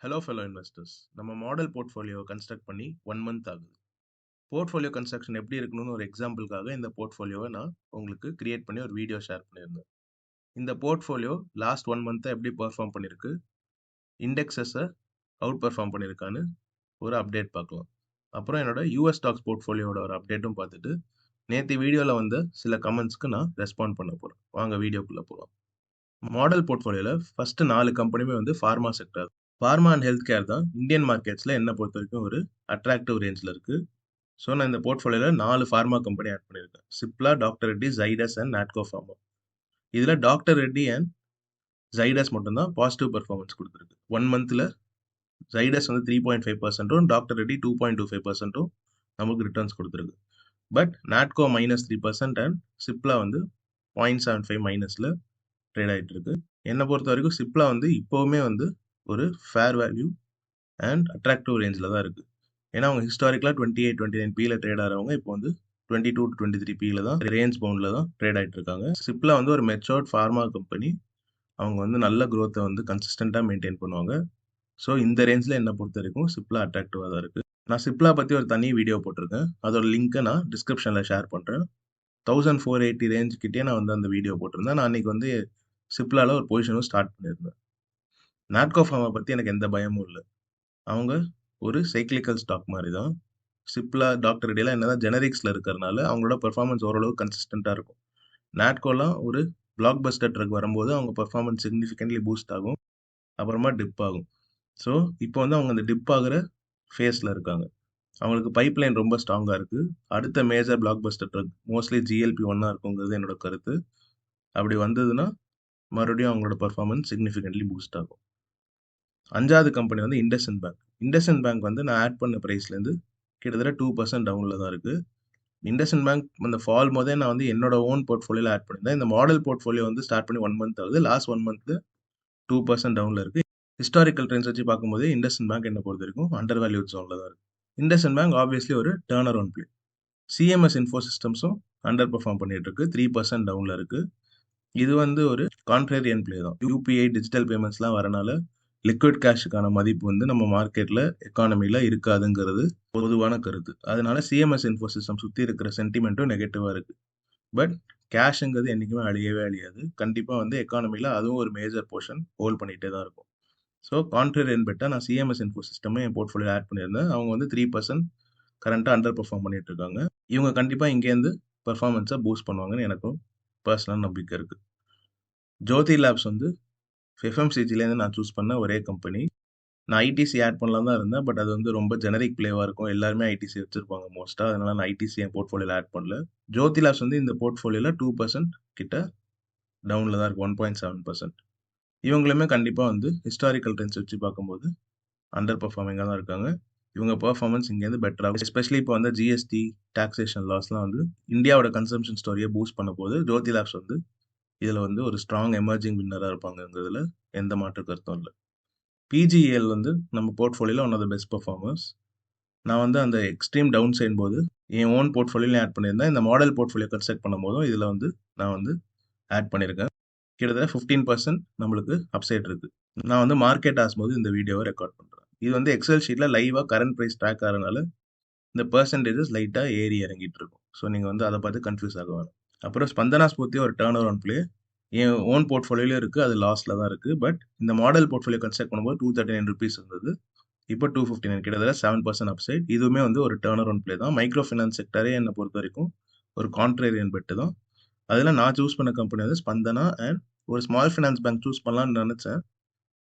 Hello fellow investors. நம்ம model portfolio construct பண்ணி 1 month ஆகுது. போர்ட்ஃபோலியோ கன்ஸ்ட்ரக்ஷன் எப்படி இருக்கணும்னு ஒரு எக்ஸாம்பிளுக்காக இந்த போர்ட்ஃபோலியோவை நான் உங்களுக்கு கிரியேட் பண்ணி ஒரு வீடியோ ஷேர் பண்ணியிருந்தேன். இந்த போர்ட்ஃபோலியோ லாஸ்ட் 1 மந்த்தை எப்படி பெர்ஃபார்ம் பண்ணியிருக்கு, இண்டெக்ஸஸை அவுட் பெர்ஃபார்ம் பண்ணியிருக்கான்னு ஒரு அப்டேட் பார்க்கலாம். அப்புறம் என்னோட யூஎஸ் ஸ்டாக்ஸ் போர்ட்ஃபோலியோட ஒரு அப்டேட்டும் பார்த்துட்டு நேற்று வீடியோவில் வந்த சில கமெண்ட்ஸ்க்கு நான் ரெஸ்பாண்ட் பண்ண போகிறேன். வாங்க வீடியோக்குள்ளே போகலாம். மாடல் போர்ட்ஃபோலியோவில் ஃபர்ஸ்ட் 4 கம்பெனியுமே வந்து pharma sector. Pharma and health care தான் இந்தியன் மார்க்கெட்ஸில் என்ன பொறுத்த வரைக்கும் ஒரு அட்ராக்டிவ் ரேஞ்சில் இருக்குது. ஸோ நான் இந்த போர்ட்ஃபோலியோவில் 4 ஃபார்மா கம்பெனி ஆட் பண்ணியிருக்கேன். Cipla, doctor Reddy, Zydus and Natco pharma. இதில் டாக்டர் ரெட்டி அண்ட் ஜைடஸ் மட்டும்தான் பாசிட்டிவ் பெர்ஃபார்மன்ஸ் கொடுத்துருக்கு. 1 மந்த்தில் ஜைடஸ் வந்து 3.5%, டாக்டர் ரெட்டி 2.25% நமக்கு ரிட்டர்ன்ஸ் கொடுத்துருக்கு. பட் நாட்கோ -3% அண்ட் சிப்லா வந்து 0.75 மைனஸில் ட்ரேட் ஆகிட்டு இருக்கு. என்னை பொறுத்த வரைக்கும் சிப்லா வந்து இப்போவுமே வந்து ஒரு ஃபேர் வேல்யூ அண்ட் அட்ராக்டிவ் ரேஞ்சில் தான் இருக்குது. ஏன்னா அவங்க ஹிஸ்டாரிக்கலாக 28-29 பியில் ட்ரேட் ஆகிறவங்க இப்போ வந்து 22-23 பியில் தான் ரேஞ்ச் பவுண்டில் தான் ட்ரேட் ஆகிட்டு இருக்காங்க. சிப்லா வந்து ஒரு மெச்சோர்ட் ஃபார்மா கம்பெனி. அவங்க வந்து நல்ல க்ரோத்தை வந்து கன்சிஸ்டண்ட்டாக மெயின்டைன் பண்ணுவாங்க. ஸோ இந்த ரேஞ்சில் என்னை பொறுத்த வரைக்கும் சிப்லா அட்ராக்டிவாக தான் இருக்குது. நான் சிப்லா பற்றி ஒரு தனி வீடியோ போட்டிருக்கேன். அதோட லிங்க்கை நான் டிஸ்கிரிப்ஷனில் ஷேர் பண்ணுறேன். 1480 ரேஞ்ச் கிட்டே நான் வந்து அந்த வீடியோ போட்டிருந்தேன். நான் அன்றைக்கி வந்து சிப்லாவில் ஒரு பொசிஷனும் ஸ்டார்ட் பண்ணியிருந்தேன். நாட்கோ ஃபார்மா பற்றி எனக்கு எந்த பயமும் இல்லை. அவங்க ஒரு சைக்கிளிக்கல் ஸ்டாக் மாதிரி தான். சிப்லா, டாக்டர் ரெட்டிலாம் என்னதான் ஜெனரிக்ஸில் இருக்கிறனால அவங்களோட பெர்ஃபார்மன்ஸ் ஓரளவு கன்சிஸ்டண்ட்டாக இருக்கும். நாட்கோலாம் ஒரு பிளாக் பஸ்டர் ட்ரக் வரும்போது அவங்க பெர்ஃபார்மன்ஸ் சிக்னிஃபிகன்ட்லி பூஸ்ட் ஆகும், அப்புறமா டிப் ஆகும். ஸோ இப்போ வந்து அவங்க அந்த டிப் ஆகிற ஃபேஸில் இருக்காங்க. அவங்களுக்கு பைப்லைன் ரொம்ப ஸ்ட்ராங்காக இருக்குது. அடுத்த major blockbuster drug mostly GLP-1 இருக்குங்கிறது என்னோட கருத்து. அப்படி வந்ததுன்னா மறுபடியும் அவங்களோட பெர்ஃபார்மன்ஸ் சிக்னிஃபிகன்ட்லி பூஸ்ட் ஆகும். 5வது கம்பெனி வந்து இண்டஸ்இண்ட் பேங்க். இண்டஸ்இண்ட் பேங்க் வந்து நான் ஆட் பண்ண ப்ரைஸ்லேருந்து கிட்டத்தட்ட 2% டவுனில் தான் இருக்குது. இண்டஸ்இண்ட் பேங்க் அந்த ஃபால் போதே நான் வந்து என்னோட ஓன் போர்ட்ஃபோலியோவில் ஆட் பண்ணியிருந்தேன். இந்த மாடல் போர்ட்ஃபோலியோ வந்து ஸ்டார்ட் பண்ணி 1 மந்த் ஆகுது. லாஸ்ட் 1 மந்த்தில் 2% டவுனில் இருக்குது. ஹிஸ்டாரிக்கல் ட்ரெண்ட்ஸ் வச்சு பார்க்கும்போது இண்டஸ்இண்ட் பேங்க் என்ன பொறுத்த வரைக்கும் அண்டர் வேல்யூட் ஜோனில் தான் இருக்குது. இண்டஸ்இண்ட் பேங்க் ஆப்வியஸ்லி ஒரு turn around play. CMS info சிஸ்டம்ஸும் அண்டர் பெர்ஃபார்ம் பண்ணிட்டு இருக்கு. 3% டவுனில் இருக்குது. இது வந்து ஒரு கான்ட்ரேரியன் பிளே தான். UPI டிஜிட்டல் பேமெண்ட்ஸ்லாம் வரனால லிக்விட் கேஷுக்கான மதிப்பு வந்து நம்ம மார்க்கெட்டில் எக்கானமியில் இருக்காதுங்கிறது பொதுவான கருத்து. அதனால CMS இன்ஃபோ சிஸ்டம் சுற்றி இருக்கிற சென்டிமெண்ட்டும் நெகட்டிவாக இருக்குது. பட் கேஷுங்கிறது என்றைக்குமே அழியவே அழியாது. கண்டிப்பாக வந்து எக்கானமியில் அதுவும் ஒரு மேஜர் போர்ஷன் ஹோல்ட் பண்ணிகிட்டே தான் இருக்கும். ஸோ கான்ட்ரேரியன் பெட்டாக நான் CMS இன்ஃபோ சிஸ்டமே என் போர்ட்ஃபோலியோ ஆட் பண்ணியிருந்தேன். அவங்க வந்து 3% கரண்ட்டாக அண்டர் பெர்ஃபார்ம் பண்ணிட்டு இருக்காங்க. இவங்க கண்டிப்பாக இங்கேருந்து பெர்ஃபார்மன்ஸை பூஸ்ட் பண்ணுவாங்கன்னு எனக்கும் பர்சனல் நம்பிக்கை இருக்குது. ஜோதி லேப்ஸ் வந்து FMCGலேருந்து நான் சூஸ் பண்ண ஒரே கம்பெனி. நான் ITC ஆட் பண்ணலாம் தான் இருந்தேன். பட் அது வந்து ரொம்ப ஜெனரிக் பிளேவாக இருக்கும். எல்லாருமே ITC வச்சிருப்பாங்க மோஸ்ட்டாக. அதனால நான் ITC என் போர்ட்ஃபோலியோவில் ஆட் பண்ணல. ஜோதி லேப்ஸ் வந்து இந்த போர்ட்ஃபோலியோவில் 2% கிட்ட டவுனில் தான் இருக்குது. 1.7%. இவங்களுமே கண்டிப்பாக வந்து ஹிஸ்டாரிக்கல் ட்ரெண்ட்ஸ் வச்சு பார்க்கும்போது அண்டர் பெர்ஃபார்மிங்காக தான் இருக்காங்க. இவங்க பெர்ஃபார்மன்ஸ் இங்கேருந்து பெட்டராகும். எஸ்பெஷலி இப்போ வந்து GST, டாக்ஸேஷன் லாஸ்லாம் வந்து இந்தியாவோட கன்சம்ஷன் ஸ்டோரியை பூஸ்ட் பண்ண போது ஜோதி லேப்ஸ் வந்து இதில் வந்து ஒரு ஸ்ட்ராங் எமர்ஜிங் வின்னராக இருப்பாங்கங்கிறதுல எந்த மாற்று கருத்தும் இல்லை. PGEL வந்து நம்ம போர்ட்ஃபோலியோவில் one of the best performers. நான் வந்து அந்த எக்ஸ்ட்ரீம் டவுன் சைட் போது என் ஓன் போர்ட்ஃபோலியோலையும் ஆட் பண்ணியிருந்தேன். இந்த மாடல் போர்ட்ஃபோலியோ கன்ஸ்ட்ரக்ட் பண்ணும் போதும் இதில் வந்து நான் வந்து ஆட் பண்ணியிருக்கேன். கிட்டத்தட்ட 15% நம்மளுக்கு அப்சைட் இருக்குது. நான் வந்து மார்க்கெட் ஆகும்போது இந்த வீடியோவை ரெக்கார்ட் பண்ணுறேன். இது வந்து எக்ஸல் ஷீட்டில் லைவாக கரண்ட் ப்ரைஸ் ட்ராக் ஆகிறதுனால இந்த பர்சன்டேஜஸ் லைட்டாக ஏறி இறங்கிட்டு இருக்கும். ஸோ நீங்கள் வந்து அதை பார்த்து கன்ஃபியூஸ் ஆக வேணும். அப்புறம் ஸ்பந்தனா ஸ்பூர்த்தி ஒரு டர்ன் அரவுண்ட் பிளே என் ஓன் போர்ட்ஃபோலியோலையும் இருக்குது. அது லாஸில் தான் இருக்குது. பட் இந்த மாடல் போர்ட்ஃபோலியோ கன்ஸ்ட்ரக்ட் பண்ணும்போது 239 rupees இருந்தது. இப்போ 259, கிட்டத்தட்ட 7% அப்சைட். இதுவுமே வந்து ஒரு டர்ன் அரவுண்ட் பிளே தான். மைக்ரோ ஃபினான்ஸ் செக்டரே என்னை பொறுத்த வரைக்கும் ஒரு கான்ட்ரேரியன் பெட்டு தான். அதில் நான் சூஸ் பண்ண கம்பெனி வந்து ஸ்பந்தனா அண்ட் ஒரு ஸ்மால் ஃபினான்ஸ் பேங்க் சூஸ் பண்ணலான்னு நினச்சேன்.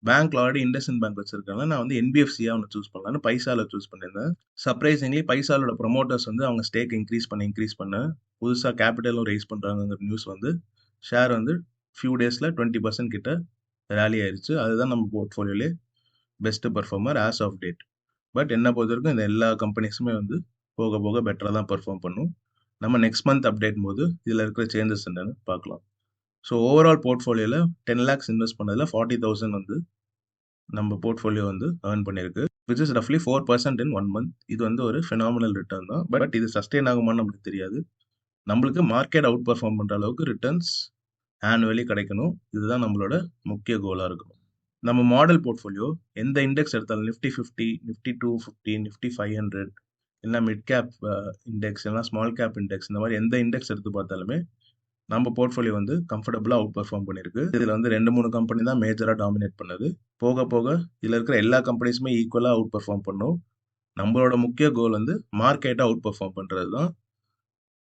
பேங்க்ல ஆல்ரெடி இண்டஸ்இண்ட் பேங்க் வச்சிருக்காங்க. நான் வந்து NBFCயாக ஒன்று சூஸ் பண்ணலான்னு பைசாவில் சூஸ் பண்ணியிருந்தேன். சர்ப்ரைசிங்லி பைசாலோட ப்ரொமோட்டர்ஸ் வந்து அவங்க ஸ்டேக் இன்க்ரீஸ் பண்ண புதுசாக கேபிட்டலும் ரைஸ் பண்ணுறாங்கிற நியூஸ் வந்து ஷேர் வந்து ஃபியூ டேஸில் 20% கிட்ட ரேலி ஆயிடுச்சு. அதுதான் நம்ம போர்ட்ஃபோலியோலே best performer as of date. But என்ன பொறுத்த வரைக்கும் இந்த எல்லா கம்பெனிஸுமே வந்து போக போக பெட்டராக தான் பர்ஃபார்ம் பண்ணும். நம்ம நெக்ஸ்ட் மந்த் அப்டேட் போது இதில் இருக்கிற சேஞ்சஸ் என்னன்னு பார்க்கலாம். ஸோ ஓவரால் போர்ட்ஃபோலியோவில் 10 lakhs இன்வெஸ்ட் பண்ணதில் 40,000 வந்து நம்ம போர்ட்ஃபோலியோ வந்து ஏர்ன் பண்ணியிருக்கு. விச் இஸ் ரஃப்லி 4% இன் 1 month. இது வந்து ஒரு ஃபினாமினல் ரிட்டர்ன் தான். பட் இது சஸ்டெயின் ஆகுமான்னு நம்மளுக்கு தெரியாது. நம்மளுக்கு மார்க்கெட் அவுட் பர்ஃபார்ம் பண்ணுற அளவுக்கு ரிட்டர்ன்ஸ் ஆனுவலி கிடைக்கணும். இதுதான் நம்மளோட முக்கிய கோலாக இருக்கணும். நம்ம மாடல் போர்ட்ஃபோலியோ எந்த இண்டெக்ஸ் எடுத்தாலும் நிஃப்டி 50, நிஃப்டி 250, நிஃப்டி 500, இல்லைனா மிட் கேப் இண்டெக்ஸ், இல்லைனா ஸ்மால் கேப் இண்டெக்ஸ், இந்த மாதிரி எந்த இண்டெக்ஸ் எடுத்து பார்த்தாலுமே நம்ம போர்ட்ஃபோலியோ வந்து கம்ஃபர்டபுளாக அவுட் பெர்ஃபார்ம் பண்ணியிருக்கு. இதில் வந்து 2-3 கம்பெனி தான் மேஜராக டாமினேட் பண்ணுது. போக போக இதில் இருக்கிற எல்லா கம்பெனிஸுமே ஈக்குவலாக அவுட் பெர்ஃபார்ம் பண்ணும். நம்மளோட முக்கிய கோல் வந்து மார்க்கெட்டை அவுட் பெர்ஃபார்ம் பண்ணுறது தான்.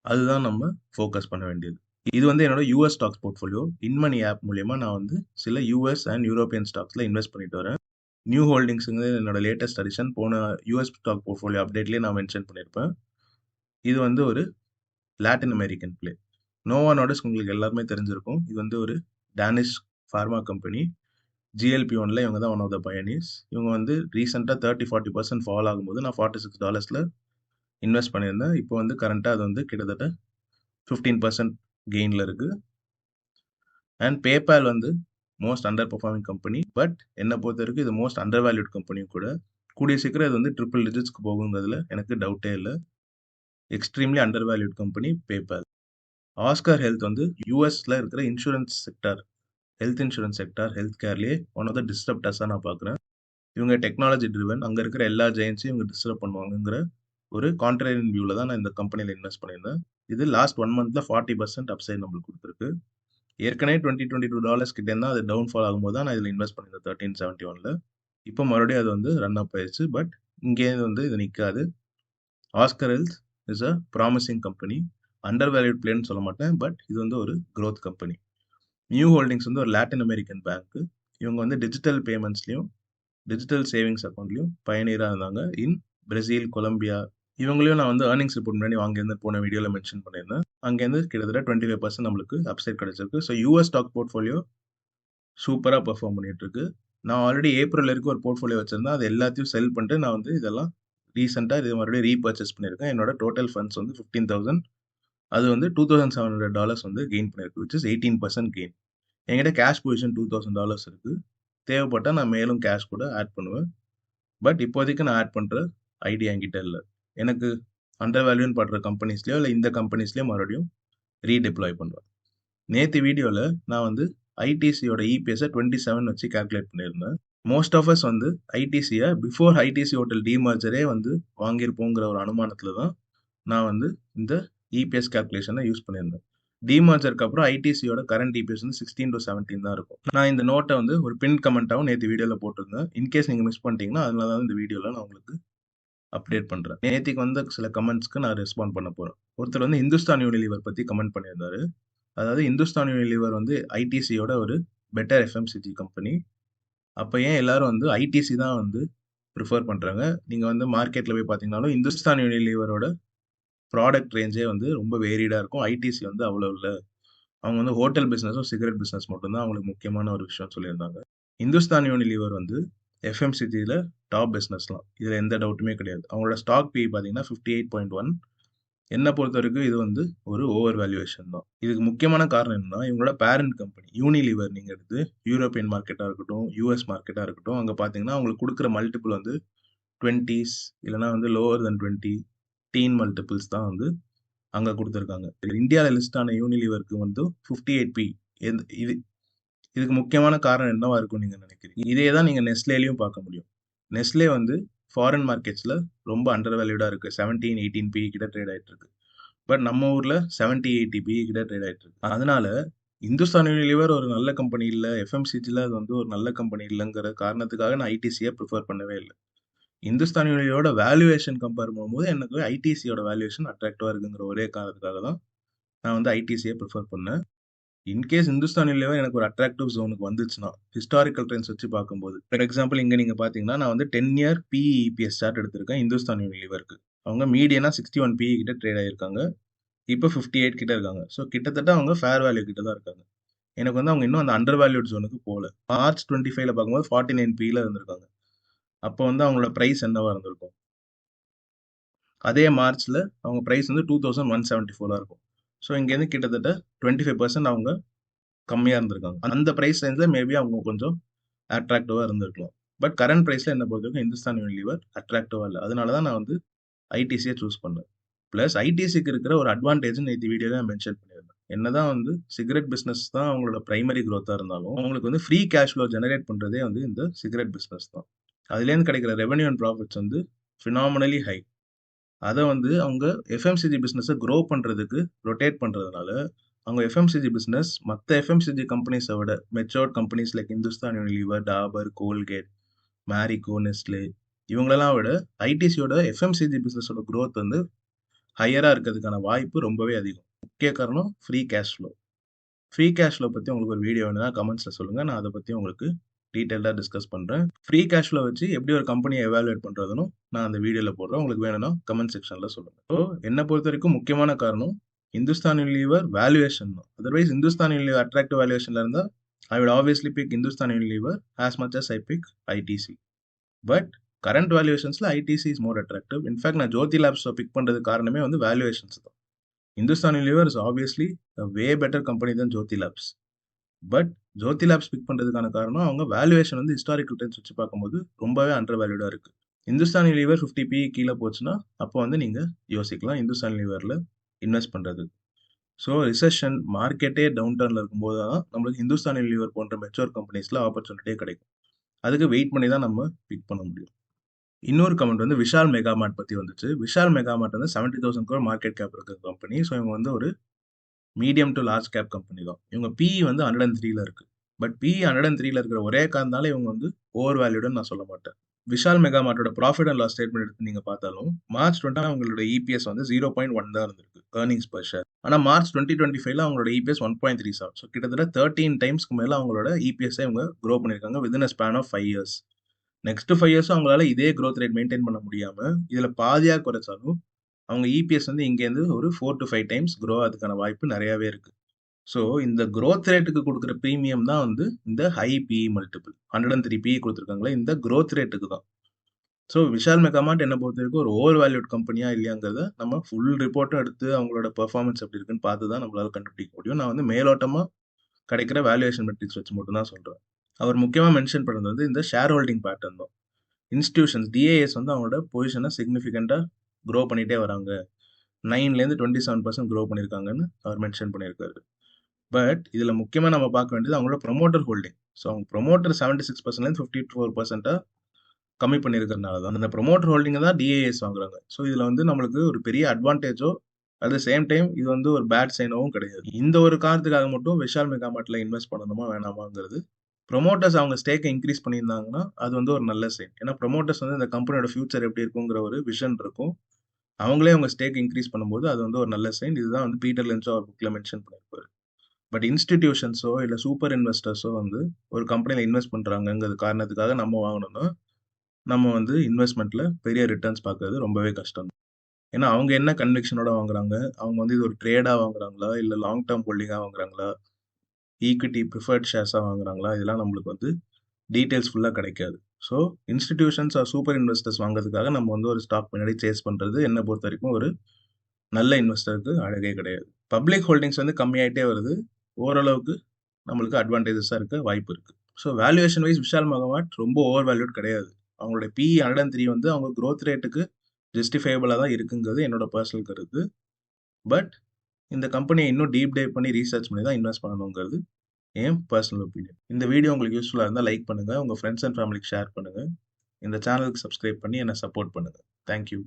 அதுதான் நம்ம ஃபோக்கஸ் பண்ண வேண்டியது. இது வந்து என்னோட யூஎஸ் ஸ்டாக்ஸ் போர்ட்ஃபோலியோ. இன்மனி ஆப் மூலியமா நான் வந்து சில யூஎஸ் அண்ட் யூரோப்பியன் ஸ்டாக்ஸில் இன்வெஸ்ட் பண்ணிட்டு வரேன். நியூ ஹோல்டிங்ஸுங்க என்னோட லேட்டஸ்ட் அடிஷன் போன யூஎஸ் ஸ்டாக் போர்ட்ஃபோலியோ அப்டேட்லேயே நான் மென்ஷன் பண்ணியிருப்பேன். இது வந்து ஒரு லாட்டின் அமெரிக்கன் பிளே. நோவா நார்டிஸ்க் உங்களுக்கு எல்லாருமே தெரிஞ்சிருக்கும். இது வந்து ஒரு டேனிஷ் ஃபார்மா கம்பெனி. GLP-1ல இவங்க தான் ஒன் ஆஃப் த பயனியர்ஸ். இவங்க வந்து ரீசெண்டாக 30-40% ஃபால் ஆகும்போது நான் $46 இன்வெஸ்ட் பண்ணியிருந்தேன். இப்போ வந்து கரண்ட்டாக அது வந்து கிட்டத்தட்ட 15% கெயினில் இருக்குது. அண்ட் பேபால் வந்து most under performing company. But என்னை பொறுத்த வரைக்கும் இது மோஸ்ட் அண்டர் வேல்யூட் கம்பெனியும் கூட. கூடிய சீக்கிரம் இது வந்து ட்ரிபிள் டிஜிட்ஸ்க்கு போகுங்கிறதுல எனக்கு டவுட்டே இல்லை. Extremely under valued company PayPal. Oscar health வந்து யூஎஸ்ல இருக்கிற insurance sector, health insurance sector, health கேர்லேயே ஒன் ஆஃப் த டிஸ்டர்ப்டர்ஸாக நான் பார்க்குறேன். இவங்க டெக்னாலஜி ட்ரிவன், அங்கே இருக்கிற எல்லா ஜெயின்ஸையும் இவங்க டிஸ்டர்ப் பண்ணுவாங்கங்கிற ஒரு கான்ட்ரேரியன் வியூவில் தான் நான் இந்த கம்பெனியில் இன்வெஸ்ட் பண்ணியிருந்தேன். இது லாஸ்ட் 1 மந்த்தில் 40% அப்சைட் நம்மளுக்கு கொடுத்துருக்கு. ஏற்கனவே $22 கிட்டே இருந்தால் அது டவுன் ஃபால் ஆகும்போது தான் நான் இதில் இன்வெஸ்ட் பண்ணியிருந்தேன் 1371ல். இப்போ மறுபடியும் அது வந்து ரன் அப் ஆயிடுச்சு. பட் இங்கே வந்து இது நிற்காது. Oscar health is a promising company. Under valued பிளேன்னு சொல்ல மாட்டேன். பட் இது வந்து ஒரு க்ரோத் கம்பெனி. நியூ ஹோல்டிங்ஸ் வந்து ஒரு லாட்டின் அமெரிக்கன் பேங்க்கு. இவங்க வந்து டிஜிட்டல் பேமெண்ட்ஸ்லையும் டிஜிட்டல் சேவிங்ஸ் அக்கௌண்ட்லையும் பயணியராக இருந்தாங்க இன் பிரேசில், கொலம்பியா. இவங்களையும் நான் வந்து ஏர்னிங்ஸ் ரிப்போர்ட் முன்னாடி அங்கேருந்து போன வீடியோவில் மென்ஷன் பண்ணியிருந்தேன். அங்கேருந்து கிட்டத்தட்ட 25% நம்மளுக்கு அப்சைட் கிடைச்சிருக்கு. ஸோ யூஎஸ் ஸ்டாக் போர்ட்ஃபோலியோ சூப்பராக பெர்ஃபார்ம் பண்ணிட்டு இருக்கு. நான் ஆல்ரெடி ஏப்ரல் வரைக்கும் ஒரு போர்ட்ஃபோலியோ வச்சிருந்தேன். அது எல்லாத்தையும் செல் பண்ணிட்டு நான் வந்து இதெல்லாம் ரீசெண்டாக இது மறுபடியும் ரீபர்ச்சேஸ் பண்ணியிருக்கேன். என்னோட டோட்டல் ஃபண்ட்ஸ் வந்து 15,000. அது வந்து $2,700 வந்து கெயின் பண்ணியிருக்கு, விச் இஸ் 18% கெயின். என்கிட்ட கேஷ் பொசிஷன் $2,000 இருக்குது. தேவைப்பட்டால் நான் மேலும் கேஷ் கூட ஆட் பண்ணுவேன். பட் இப்போதைக்கு நான் ஆட் பண்ணுற ஐடியா என்கிட்ட இல்லை. எனக்கு அண்டர் வேல்யூன்னு படுற கம்பெனிஸ்லையோ இல்லை இந்த கம்பெனிஸ்லையோ மறுபடியும் ரீடிப்ளாய் பண்ணுவேன். நேற்று வீடியோவில் நான் வந்து ஐடிசியோட இபிஎஸ்ஸை 27 வச்சு கேல்குலேட் பண்ணியிருந்தேன். மோஸ்ட் ஆஃப் அஸ் வந்து ஐடிசியை பிஃபோர் ஐடிசி ஹோட்டல் டிமர்ஜரே வந்து வாங்கியிருப்போங்கிற ஒரு அனுமானத்தில் தான் நான் வந்து இந்த இபிஎஸ் கேல்குலேஷனை யூஸ் பண்ணியிருந்தேன். டிமர்ஜருக்கு அப்புறம் ஐடிசியோட கரண்ட் இபிஎஸ் வந்து 16 to 17 தான் இருக்கும். நான் இந்த நோட்டை வந்து ஒரு பின் கமெண்ட்டாகவும் நேற்று வீடியோவில் போட்டிருந்தேன். இன்கேஸ் நீங்கள் மிஸ் பண்ணிட்டீங்கன்னா அதனால தான் இந்த வீடியோவில் நான் உங்களுக்கு அப்டேட் பண்ணுறேன். நேற்றுக்கு வந்து சில கமெண்ட்ஸ்க்கு நான் ரெஸ்பாண்ட் பண்ண போகிறேன். ஒருத்தர் வந்து இந்துஸ்தான் யூனிலிவர் பற்றி கமெண்ட் பண்ணியிருந்தாரு. அதாவது இந்துஸ்தான் யூனிலிவர் வந்து ஐடிசியோட ஒரு பெட்டர் எஃப்எம்சிஜி கம்பெனி. அப்போ ஏன் எல்லாரும் வந்து ஐடிசி தான் வந்து ப்ரிஃபர் பண்ணுறாங்க? நீங்கள் வந்து மார்க்கெட்டில் போய் பார்த்தீங்கன்னாலும் இந்துஸ்தான் யூனிலிவரோட ப்ராடக்ட் ரேஞ்சே வந்து ரொம்ப வேரிடாக இருக்கும். ஐடிசி வந்து அவ்வளோ இல்லை. அவங்க வந்து ஹோட்டல் பிஸ்னஸும் சிகரெட் பிஸ்னஸ் மட்டும்தான் அவங்களுக்கு முக்கியமான ஒரு விஷயம் சொல்லியிருந்தாங்க. இந்துஸ்தான் யூனிலிவர் வந்து எஃப்எம்சிஜியில் டாப் பிஸ்னஸ்லாம், இதில் எந்த டவுட்டுமே கிடையாது. அவங்களோட ஸ்டாக் பி பார்த்தீங்கன்னா 58.1. என்னை பொறுத்த வரைக்கும் இது வந்து ஒரு ஓவர் வேல்யூவேஷன் தான். இதுக்கு முக்கியமான காரணம் என்னன்னா, இவங்களோட பேரண்ட் கம்பெனி யூனிலிவர் நீங்கள் எடுத்து யூரோப்பியன் மார்க்கெட்டாக இருக்கட்டும், யூஎஸ் மார்க்கெட்டாக இருக்கட்டும், அங்கே பார்த்தீங்கன்னா அவங்களுக்கு கொடுக்குற மல்டிபிள் வந்து 20s இல்லைனா வந்து லோவர் தென் 20 டீன் மல்டிபிள்ஸ் தான் வந்து அங்கே கொடுத்துருக்காங்க. இந்தியாவில் லிஸ்ட் ஆன யூனிலிவருக்கு வந்து 58p. இது இதுக்கு முக்கியமான காரணம் என்னவா இருக்கும் நீங்கள் நினைக்கிறீங்க? இதே தான் நீங்கள் நெஸ்லேலையும் பார்க்க முடியும். நெஸ்லே வந்து ஃபாரின் மார்க்கெட்ஸில் ரொம்ப அண்டர் வேல்யூடாக இருக்குது. 17-18p கிட்ட ட்ரேட் ஆகிட்டு இருக்கு. பட் நம்ம ஊரில் 70-80p கிட்ட ட்ரேட் ஆகிட்டு இருக்கு. அதனால இந்துஸ்தான் யூனிலிவர் ஒரு நல்ல கம்பெனி இல்லை, எஃப்எம்சிஜியில் அது வந்து ஒரு நல்ல கம்பெனி இல்லைங்கிற காரணத்துக்காக நான் ஐடிசியை ப்ரிஃபர் பண்ணவே இல்லை. இந்துஸ்தான் யூனிலிவரோட வேல்யூவேஷன் கம்பேர் பண்ணும்போது எனக்கு ஐடிசியோட வேல்யூவேஷன் அட்ராக்டிவாக இருக்குங்கிற ஒரே காரணத்துக்காக தான் நான் வந்து ஐடிசியை ப்ரிஃபர் பண்ணேன். இன்கேஸ் இந்துஸ்தான் யூனிலிவர் எனக்கு ஒரு அட்ராக்டிவ் ஜோனுக்கு வந்துச்சுன்னா, ஹிஸ்டாரிக்கல் ட்ரெண்ட்ஸ் வச்சு பார்க்கும்போது, ஃபார் எக்ஸாம்பிள் இங்கே நீங்கள் பார்த்தீங்கன்னா நான் வந்து 10 year PE/EPS சார்ட் எடுத்திருக்கேன் இந்துஸ்தான் யூனிலிவருக்கு. அவங்க மீடியனா 61 PE கிட்ட ட்ரேட் ஆகியிருக்காங்க. இப்போ 58 கிட்ட இருக்காங்க. ஸோ கிட்டத்தட்ட அவங்க ஃபேர் வேல்யூ கிட்ட தான் இருக்காங்க. எனக்கு வந்து அவங்க இன்னும் அந்த அண்டர் வேல்யூட் ஜோனுக்கு போகல. மார்ச் 25ல பார்க்கும்போது 49 PEல இருந்திருக்காங்க. அப்போ வந்து அவங்களோட ப்ரைஸ் என்னவா இருந்திருக்கும்? அதே மார்ச்சில் அவங்க ப்ரைஸ் வந்து 2174 இருக்கும். ஸோ இங்கேருந்து கிட்டத்தட்ட 25% அவங்க கம்மியாக இருந்திருக்காங்க. அந்த ப்ரைஸ் ரேஞ்சில் மேபி அவங்க கொஞ்சம் அட்ராக்டிவாக இருந்திருக்கலாம். பட் கரண்ட் ப்ரைஸில் என்ன பொறுத்த வரைக்கும் இந்துஸ்தான் யூனிலிவர் அட்ராக்டிவாக இல்லை. அதனால தான் நான் வந்து ஐடிசியை சூஸ் பண்ணேன். ப்ளஸ் ஐடிசிக்கு இருக்கிற ஒரு அட்வான்டேஜ் நேற்று வீடியோவில் நான் மென்ஷன் பண்ணியிருந்தேன். என்னதான் வந்து சிகரெட் பிசினஸ் தான் அவங்களோட பிரைமரி growth-ஆ இருந்தாலும், அவங்களுக்கு வந்து ஃப்ரீ கேஷ் ஃப்ளோ ஜெனரேட் பண்றதே வந்து இந்த சிகரெட் பிசினஸ் தான். அதுலேருந்து கிடைக்கிற ரெவென்யூ அண்ட் ப்ராஃபிட்ஸ் வந்து ஃபினாமினலி ஹை. அத வந்து அவங்க எஃப்எம்சிஜி பிசினஸ க்ரோ பண்றதுக்கு ரொட்டேட் பண்றதுனால, அவங்க எஃப்எம்சிஜி பிசினஸ் மத்த எஃப்எம்சிஜி கம்பெனிஸ விட matured companies like Hindustan Unilever, Dabur, Colgate, Marico, Nestle இவங்களெல்லாம் விட ஐடிசியோட எஃப்எம்சிஜி பிசினஸோட growth வந்து ஹையரா இருக்கிறதுக்கான வாய்ப்பு ரொம்பவே அதிகம். முக்கிய காரணம் free cash flow. Free cash flow பத்தி உங்களுக்கு ஒரு வீடியோ வேணும்னா கமெண்ட்ஸ்ல சொல்லுங்க. நான் அத பத்தி உங்களுக்கு டீடைல்டா டிஸ்கஸ் பண்றேன். ஃப்ரீ கேஷ் ஃப்ளோ வச்சு எப்படி ஒரு கம்பெனிய எவாலுவேட் பண்றதுன்னும் நான் அந்த வீடியோல போடுறேன். உங்களுக்கு வேணும்னா கமெண்ட் செக்ஷன்ல சொல்லுங்க. ஸோ என்ன பொறுத்தவரைக்கும் முக்கியமான காரணம் இந்துஸ்தான் யூனிலீவர் வேல்யூவேஷன் தான். அதர்வைஸ் இந்துஸ்தான் யூனிலீவர் அட்ராக்டிவ் வேல்யூவேஷன்ல இருந்தா I would obviously pick Hindustan Unilever as much as I pick ITC. But current வேல்யூவேஷன்ஸ்ல ITC is more attractive. In fact நான் ஜோதி லேப்ஸ் பிக் பண்றதுக்கு காரணமே வந்து வேல்யூவேஷன்ஸ் தான். Hindustan Unilever is obviously way better company தான் Jyothy labs. But Jyothy labs pick பண்றதுக்கான காரணம் அவங்க வேல்யூவேஷன் வந்து ஹிஸ்டாரிக்கல் ட்ரெண்ட்ஸ் வச்சு பார்க்கும்போது ரொம்பவே அண்டர் வேல்யூடா இருக்கு. இந்துஸ்தான் யூனிலீவர் 50 PE கீழே போச்சுன்னா அப்போ வந்து நீங்க யோசிக்கலாம் இந்துஸ்தான் யூனிலீவர்ல இன்வெஸ்ட் பண்றது. ஸோ ரிசெஷன் மார்க்கெட்டே டவுன் டர்ன்ல இருக்கும்போது தான் நம்மளுக்கு இந்துஸ்தான் யூனிலீவர் போன்ற மெச்சூர் கம்பெனிஸ்ல ஆப்பர்ச்சுனிட்டியே கிடைக்கும். அதுக்கு வெயிட் பண்ணி தான் நம்ம பிக் பண்ண முடியும். இன்னொரு கமெண்ட் வந்து விஷால் மெகா மார்ட் பத்தி வந்துச்சு. விஷால் மெகா மார்ட் வந்து 70,000 crore மார்க்கெட் கேப் இருக்கிற கம்பெனி. ஸோ இவங்க வந்து ஒரு medium to large cap company தான். இவங்க பிஇ வந்து 103ல இருக்கு. பட் பிஇ 103ல இருக்கிற ஒரே காரணத்தால இவங்க வந்து ஓவர் வேல்யூடுன்னு நான் சொல்ல மாட்டேன். விஷால் மெகா மார்ட்டோட ப்ராஃபிட் அண்ட் லாஸ் ஸ்டேட்மெண்ட் எடுத்து நீங்க பார்த்தாலும் மார்ச் 20 அவங்களோட இபிஎஸ் வந்து 0.1 தான் இருந்திருக்கு ஏர்னிங்ஸ் பர் ஷேர். ஆனா மார்ச் 2025ல அவங்களோட இபிஎஸ் 1.37. ஸோ கிட்டத்தட்ட 13 டைம்ஸ்க்கு மேல அவங்களோட இபிஎஸ் இவங்க க்ரோ பண்ணிருக்காங்க within a span of 5 years. Next 5 இயர்ஸும் அவங்களால இதே growth ரேட் மெயின்டைன் பண்ண முடியாம இதுல பாதியா குறைச்சாலும் அவங்க இபிஎஸ் வந்து இங்கேருந்து ஒரு 4 to 5 டைம்ஸ் க்ரோ ஆகிறதுக்கான வாய்ப்பு நிறையவே இருக்கு. ஸோ இந்த growth ரேட்டுக்கு கொடுக்குற ப்ரீமியம் தான் வந்து இந்த ஹை பிஇ மல்டிபிள் 103 பிஇ கொடுத்துருக்காங்களே இந்த growth ரேட்டுக்கு தான். ஸோ விஷால் மெகாமார்ட் என்ன பொறுத்த வரைக்கும் ஒரு ஓவர் வேல்யூட் கம்பெனியா இல்லையாங்கிறத நம்ம ஃபுல் ரிப்போர்ட்டும் எடுத்து அவங்களோட பெர்ஃபார்மன்ஸ் எப்படி இருக்குன்னு பார்த்து தான் நம்மளால கண்டுபிடிக்க முடியும். நான் வந்து மேலோட்டமா கிடைக்கிற வேல்யூவேஷன் மெட்ரிக்ஸ் வச்சு மட்டும் தான் சொல்றேன். அவர் முக்கியமா மென்ஷன் பண்ணது வந்து இந்த ஷேர் ஹோல்டிங் பேட்டர்ன் தான். இன்ஸ்டிடியூஷன்ஸ் டிஏஎஸ் வந்து அவங்களோட பொசிஷனை சிக்னிஃபிகண்டாக க்ரோ பண்ணிட்டே வராங்க. 9லேருந்து 27% க்ரோ பண்ணியிருக்காங்கன்னு அவர் மென்ஷன் பண்ணியிருக்காரு. பட் இதில் முக்கியமாக நம்ம பார்க்க வேண்டியது அவங்களோட ப்ரொமோட்டர் ஹோல்டிங். ஸோ அவங்க ப்ரொமோட்டர் 76%லேருந்து 54% கம்மி பண்ணியிருக்கிறதுனால தான் அந்த ப்ரொமோட்டர் ஹோல்டிங்கை தான் டிஏஎஸ் வாங்குறாங்க. ஸோ இதில் வந்து நம்மளுக்கு ஒரு பெரிய அட்வான்டேஜோ அட் த சேம் டைம் இது வந்து ஒரு பேட் சைனாவும் கிடையாது. இந்த ஒரு காரணத்துக்காக மட்டும் விஷால் மெகாமார்ட்ல இன்வெஸ்ட் பண்ணணுமா வேணாமாங்கிறது ப்ரொமோட்டர்ஸ் அவங்க ஸ்டேக்கை இன்க்ரீஸ் பண்ணியிருந்தாங்கன்னா அது வந்து ஒரு நல்ல சைன். ஏன்னா ப்ரொமோட்டர்ஸ் வந்து இந்த கம்பெனியோட ஃபியூச்சர் எப்படி இருக்குங்கிற ஒரு விஷன் இருக்கும். அவங்களே அவங்க ஸ்டேக் இன்க்ரீஸ் பண்ணும்போது அது வந்து ஒரு நல்ல சைன். இதுதான் வந்து பீட்டர் லின்ச்சோ அவர் புக்கில் மென்ஷன் பண்ணியிருப்பாரு. பட் இன்ஸ்டிடியூஷன்ஸோ இல்லை சூப்பர் இன்வெஸ்டர்ஸோ வந்து ஒரு கம்பெனியில் இன்வெஸ்ட் பண்ணுறாங்கங்கிறது காரணத்துக்காக நம்ம வாங்கணும்னா நம்ம வந்து இன்வெஸ்ட்மெண்ட்டில் பெரிய ரிட்டர்ன்ஸ் பார்க்கறது ரொம்பவே கஷ்டம். ஏன்னா அவங்க என்ன கன்விக்ஷனோட வாங்குறாங்க, அவங்க வந்து இது ஒரு ட்ரேடாக வாங்குறாங்களா இல்லை லாங் டேர்ம் ஹோல்டிங்காக வாங்குறாங்களா, ஈக்விட்டி ப்ரிஃபர்ட் ஷேர்ஸாக வாங்குறாங்களா, இதெல்லாம் நம்மளுக்கு வந்து டீட்டெயில்ஸ் ஃபுல்லாக கிடைக்காது. So institutions or super investors வாங்குறதுக்காக நம்ம வந்து ஒரு ஸ்டாக் பின்னாடி சேஸ் பண்ணுறது என்னை பொறுத்த வரைக்கும் ஒரு நல்ல இன்வெஸ்டருக்கு அழகே கிடையாது. பப்ளிக் ஹோல்டிங்ஸ் வந்து கம்மியாயிட்டே வருது. ஓரளவுக்கு நம்மளுக்கு அட்வான்டேஜஸாக இருக்க வாய்ப்பு இருக்குது. So valuation wise Vishal Megamart ரொம்ப ஓவர் வேல்யூட் கிடையாது. அவங்களோட பிஇ 103 வந்து அவங்க growth ரேட்டுக்கு ஜஸ்டிஃபைபிளாக தான் இருக்குங்கிறது என்னோட பர்சனல் கருத்து. பட் இந்த கம்பெனியை இன்னும் டீப் டைவ் பண்ணி ரீசர்ச் பண்ணி தான் இன்வெஸ்ட் பண்ணணுங்கிறது என் பர்சனல் ஒப்பீனியன். இந்த வீடியோ உங்களுக்கு யூஸ்ஃபுல்லாக இருந்தால் லைக் பண்ணுங்கள், உங்கள் ஃப்ரெண்ட்ஸ் அண்ட் ஃபேமிலிக்கு ஷேர் பண்ணுங்கள். இந்த சேனலுக்கு சப்ஸ்கிரைப் பண்ணி என்னை சப்போர்ட் பண்ணுங்கள். தேங்க்யூ.